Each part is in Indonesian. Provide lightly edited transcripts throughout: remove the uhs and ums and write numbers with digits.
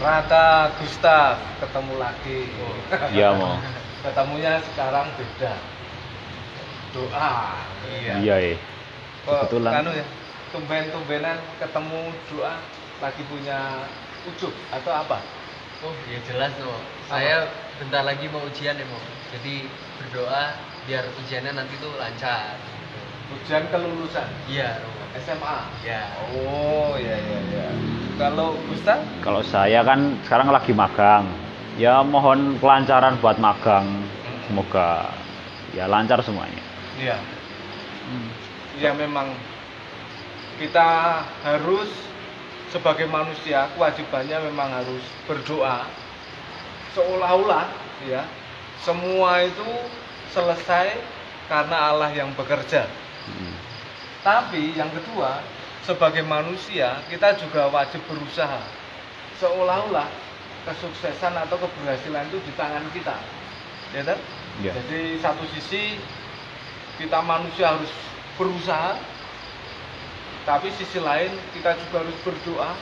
Raka Gustaf ketemu lagi. Iya mau. Ketemunya sekarang beda. Doa. Iya. Iya ya. Kebetulan. Kanu ya. Tumben-tumbenan ketemu doa lagi punya ujub atau apa? Oh ya jelas loh. Saya bentar lagi mau ujian ya mau. Jadi berdoa biar ujiannya nanti tuh lancar. Ujian kelulusan. Iya. SMA. Ya. Oh iya. Kalau Gustaf? Kalau saya kan sekarang lagi magang. Ya mohon kelancaran buat magang. Semoga ya lancar semuanya. Iya. Ya memang kita harus sebagai manusia kewajibannya memang harus berdoa seolah-olah ya semua itu selesai karena Allah yang bekerja. Tapi yang kedua, sebagai manusia kita juga wajib berusaha seolah-olah kesuksesan atau keberhasilan itu di tangan kita, ya kan? Ya. Jadi satu sisi kita manusia harus berusaha, tapi sisi lain kita juga harus berdoa.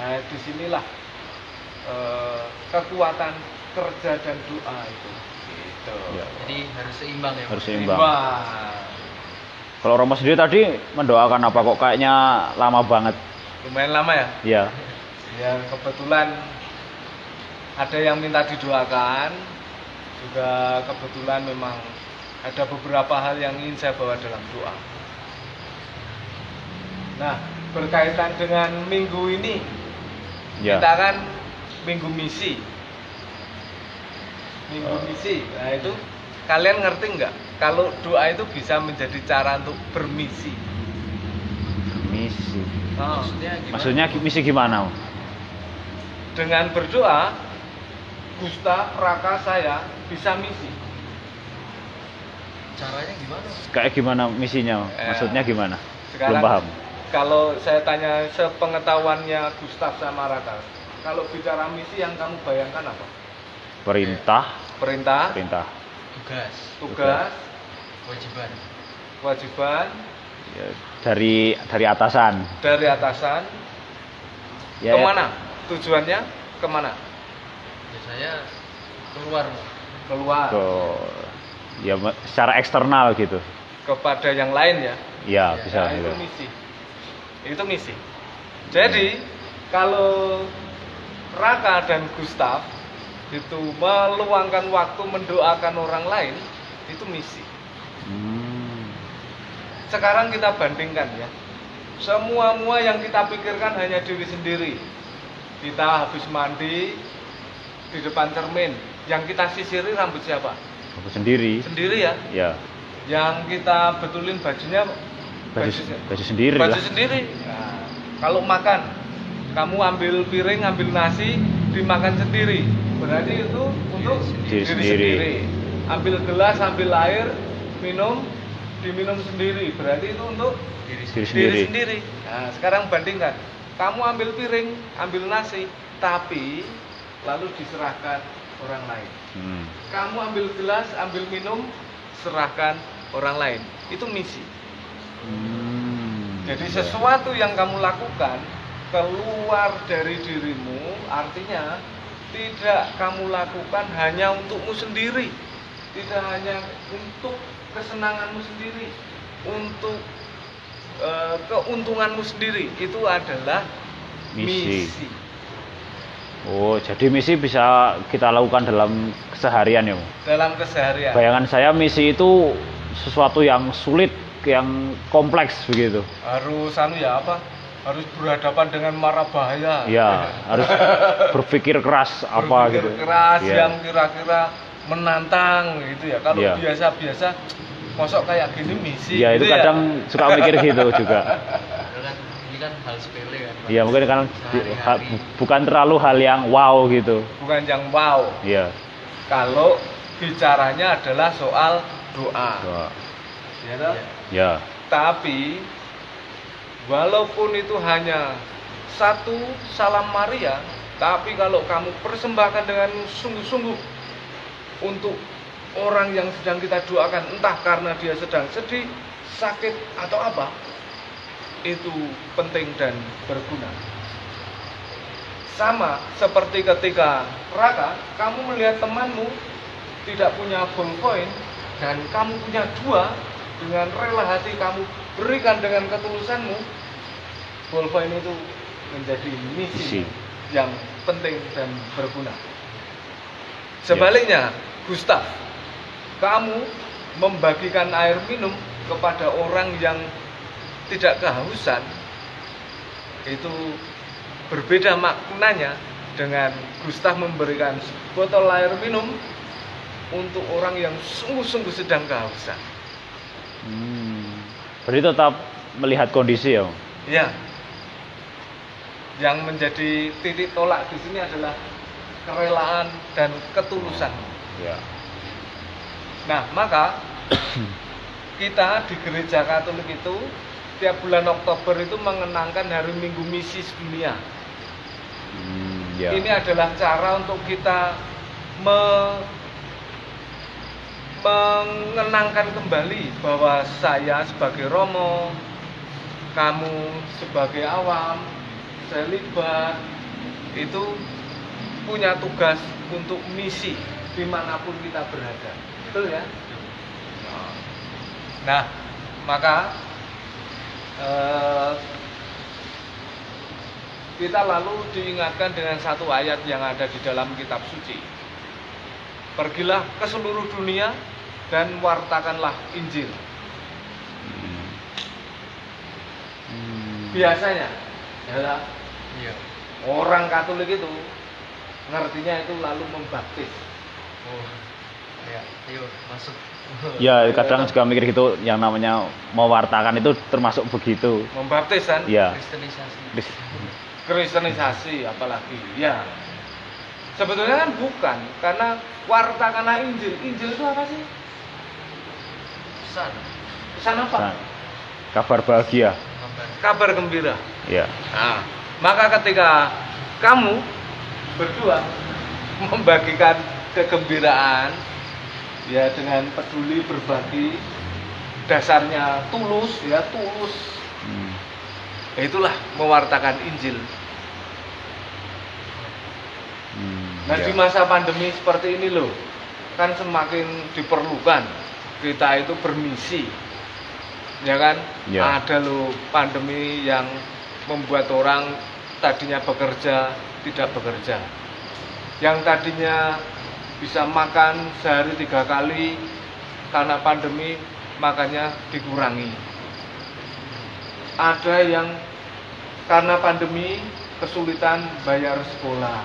Nah, disinilah kekuatan kerja dan doa itu. Gitu. Ya. Jadi harus seimbang ya. Harus seimbang. Seimbang. Kalau Romo sendiri tadi mendoakan apa kok kayaknya lama banget? Lumayan lama ya? Iya. Ya kebetulan ada yang minta didoakan, juga kebetulan memang ada beberapa hal yang ingin saya bawa dalam doa. Nah, berkaitan dengan minggu ini, Ya. kita kan minggu misi. Minggu misi, nah itu kalian ngerti nggak? Kalau doa itu bisa menjadi cara untuk bermisi. Misi. Oh, Maksudnya misi gimana? dengan berdoa, Gustaf, Raka, saya bisa misi. Caranya gimana? Kayak gimana misinya? Maksudnya gimana? Sekarang, Belum paham. Kalau saya tanya sepengetahuannya Gustaf sama Raka, kalau bicara misi yang kamu bayangkan apa? Perintah. Perintah, Tugas, kewajiban Ya, dari atasan. dari atasan. Ya, Kemana? Tujuannya kemana? Biasanya keluar. Ya secara eksternal gitu. Kepada yang lain ya. Ya, bisa Nah, gitu. Itu misi. Jadi kalau Raka dan Gustaf itu meluangkan waktu mendoakan orang lain, itu misi. Sekarang kita bandingkan ya. Semua yang kita pikirkan hanya diri sendiri. Kita habis mandi di depan cermin, yang kita sisiri rambut siapa? Aku sendiri. Sendiri ya. Ya. Yang kita betulin bajunya Baju sendiri baju lah. sendiri. Nah, kalau makan, kamu ambil piring, ambil nasi, dimakan sendiri. Berarti itu untuk Diri sendiri. Ambil gelas, ambil air, minum, diminum sendiri. Berarti itu untuk Diri sendiri. Nah, sekarang bandingkan. Kamu ambil piring, ambil nasi, tapi lalu diserahkan orang lain. Kamu ambil gelas, ambil minum, serahkan orang lain. Itu misi. Jadi sesuatu yang kamu lakukan keluar dari dirimu, artinya tidak kamu lakukan hanya untukmu sendiri, tidak hanya untuk kesenanganmu sendiri, untuk keuntunganmu sendiri. Itu adalah misi. Oh, jadi misi bisa kita lakukan dalam keseharian ya, Bu? Dalam keseharian. Bayangan saya misi itu sesuatu yang sulit, yang kompleks begitu. Harus harus berhadapan dengan mara bahaya. Ya, harus berpikir keras berpikir gitu. keras Ya. yang kira-kira menantang gitu ya. Kalau Ya. biasa-biasa mosok kayak gini misi. Ya, itu gitu kadang suka mikir gitu juga. Ini kan hal sepele kan. Ya, mungkin kan Sehari-hari. bukan terlalu hal yang wow gitu. Bukan yang wow. Ya. Kalau bicaranya adalah soal doa. Doa. Ya, toh? Ya. Tapi walaupun itu hanya satu salam Maria, tapi kalau kamu persembahkan dengan sungguh-sungguh untuk orang yang sedang kita doakan, entah karena dia sedang sedih, sakit atau apa, itu penting dan berguna. Sama seperti ketika Raka, kamu melihat temanmu tidak punya ballpoint dan kamu punya dua, dengan rela hati kamu berikan dengan ketulusanmu, ballpoint itu menjadi misi yang penting dan berguna. Sebaliknya, Gustav, kamu membagikan air minum kepada orang yang tidak kehausan, itu berbeda maknanya dengan Gustav memberikan botol air minum untuk orang yang sungguh-sungguh sedang kehausan. Berarti tetap melihat kondisi ya. Ya. Yang menjadi titik tolak di sini adalah kerelaan dan ketulusan. Ya. Nah, maka kita di Gereja Katolik itu tiap bulan Oktober itu mengenangkan Hari Minggu Misi Sedunia. Ya. Ini adalah cara untuk kita mengenangkan kembali bahwa saya sebagai romo, kamu sebagai awam, selibat, itu punya tugas untuk misi dimanapun kita berada. Betul ya? Nah, maka kita lalu diingatkan dengan satu ayat yang ada di dalam kitab suci. Pergilah ke seluruh dunia dan wartakanlah Injil. Biasanya adalah orang Katolik itu ngertinya itu lalu membaptis. Oh, ya, ayo masuk. Ya, kadang juga mikir gitu, yang namanya mewartakan itu termasuk begitu. Membaptis kan? Ya. Kristenisasi apalagi. Ya. Sebetulnya kan bukan, karena wartakanlah Injil. Injil itu apa sih? Pesan. Pesan apa? Pesan. Kabar bahagia. Kabar gembira. Ya. Nah, maka ketika kamu berdua membagikan kegembiraan, ya dengan peduli berbagi, dasarnya tulus, ya tulus. Itulah mewartakan Injil. Nah, Ya. di masa pandemi seperti ini loh, kan semakin diperlukan kita itu bermisi. Ya kan? Ya. Ada loh pandemi yang membuat orang tadinya bekerja tidak bekerja. Yang tadinya bisa makan sehari 3 kali, karena pandemi makannya dikurangi. Ada yang karena pandemi kesulitan bayar sekolah.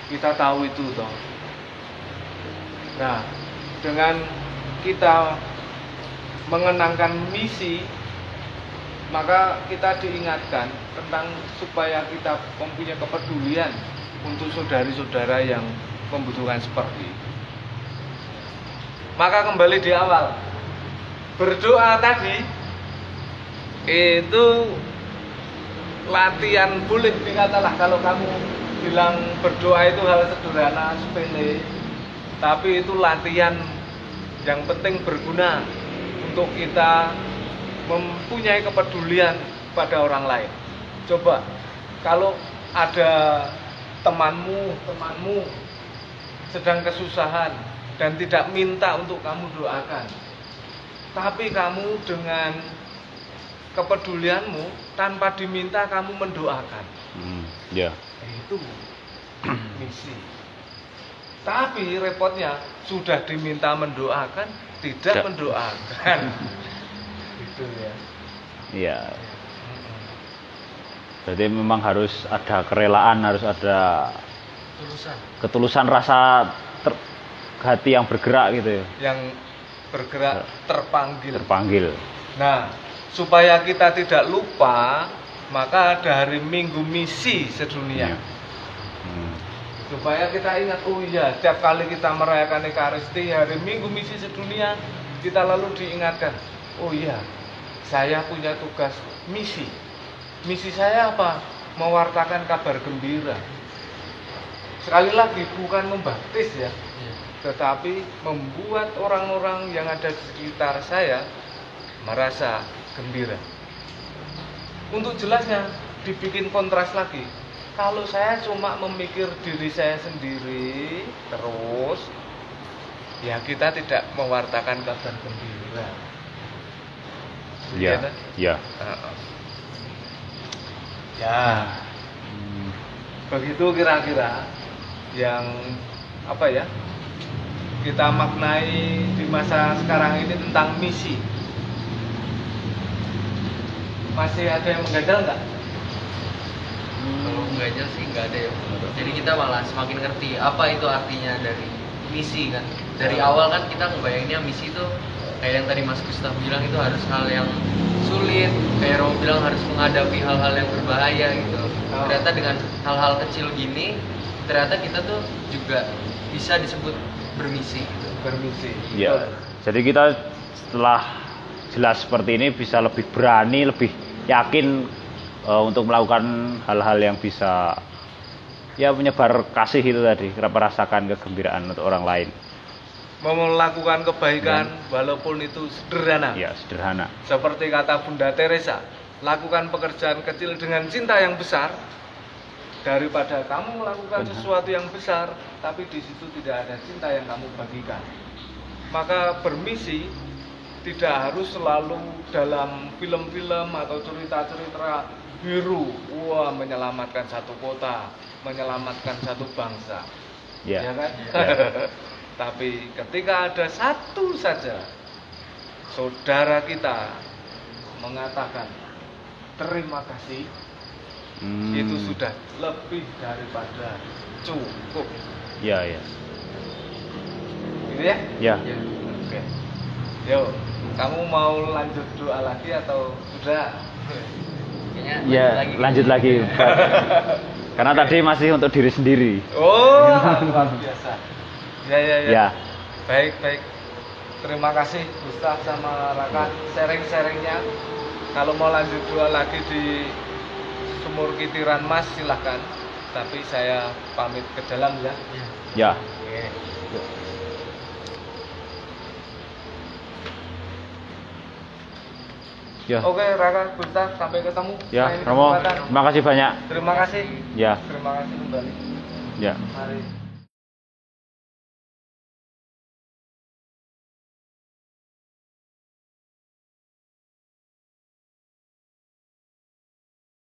Kita tahu itu toh. Nah, dengan kita mengenangkan misi, maka kita diingatkan tentang supaya kita mempunyai kepedulian untuk saudari-saudara yang membutuhkan seperti itu. Maka kembali di awal, berdoa tadi itu latihan boleh dikatalah, kalau kamu bilang berdoa itu hal sederhana, sepele, tapi itu latihan yang penting berguna untuk kita mempunyai kepedulian pada orang lain. Coba kalau ada temanmu sedang kesusahan dan tidak minta untuk kamu doakan, tapi kamu dengan kepedulianmu tanpa diminta kamu mendoakan. Ya. Itu misi. Tapi repotnya sudah diminta mendoakan, tidak mendoakan. Itu ya. Iya. Berarti memang harus ada kerelaan, harus ada ketulusan rasa hati yang bergerak gitu ya. Yang bergerak terpanggil. Nah, supaya kita tidak lupa, maka ada Hari Minggu Misi Sedunia. Ya. Supaya kita ingat, oh iya, setiap kali kita merayakan Ekaristi, Hari Minggu Misi Sedunia, kita lalu diingatkan, oh iya, saya punya tugas misi. Misi saya apa? Mewartakan kabar gembira. Sekali lagi, bukan membaptis ya, tetapi membuat orang-orang yang ada di sekitar saya merasa gembira. Untuk jelasnya, dibikin kontras lagi. Kalau saya cuma memikir diri saya sendiri terus, ya kita tidak mewartakan kabar gembira. Ya, ya. Ya, begitu kira-kira yang apa ya kita maknai di masa sekarang ini tentang misi. Masih ada yang mengganjal nggak? Kalau enggaknya sih nggak ada ya. Jadi kita malah semakin ngerti apa itu artinya dari misi kan. Dari awal kan kita ngebayanginnya misi itu kayak yang tadi Mas Gustaf bilang itu harus hal yang sulit, kayak Romo bilang harus menghadapi hal-hal yang berbahaya gitu. Ternyata dengan hal-hal kecil gini, ternyata kita tuh juga bisa disebut bermisi gitu. Bermisi. Ya. Jadi kita setelah jelas seperti ini bisa lebih berani, lebih yakin untuk melakukan hal-hal yang bisa ya menyebar kasih itu tadi, merasakan kegembiraan untuk orang lain. Melakukan kebaikan walaupun itu sederhana. Ya, sederhana. Seperti kata Bunda Teresa, lakukan pekerjaan kecil dengan cinta yang besar daripada kamu melakukan sesuatu yang besar tapi di situ tidak ada cinta yang kamu bagikan. Maka bermisi tidak harus selalu dalam film-film atau cerita-cerita biru, wah menyelamatkan satu kota, menyelamatkan satu bangsa, ya kan? Ya. Tapi ketika ada satu saja saudara kita mengatakan terima kasih, itu sudah lebih daripada cukup. Ya, ya. Gitu ya? Ya. Oke. Yuk, kamu mau lanjut doa lagi atau sudah? Kayaknya Ya, lanjut lagi. Karena tadi masih untuk diri sendiri. Oh, luar biasa. Ya. Ya. Baik. Terima kasih Gustaf sama Raka sharing-sharingnya. Kalau mau lanjut doa lagi di Sumur Kitiran Mas silahkan. Tapi saya pamit ke dalam ya. Ya. Oke. Ya. Oke, Raka, Gustaf, sampai ketemu. Ya, Lain Romo, kesempatan. terima kasih banyak. Terima kasih. Ya. Terima kasih kembali. Ya. Mari.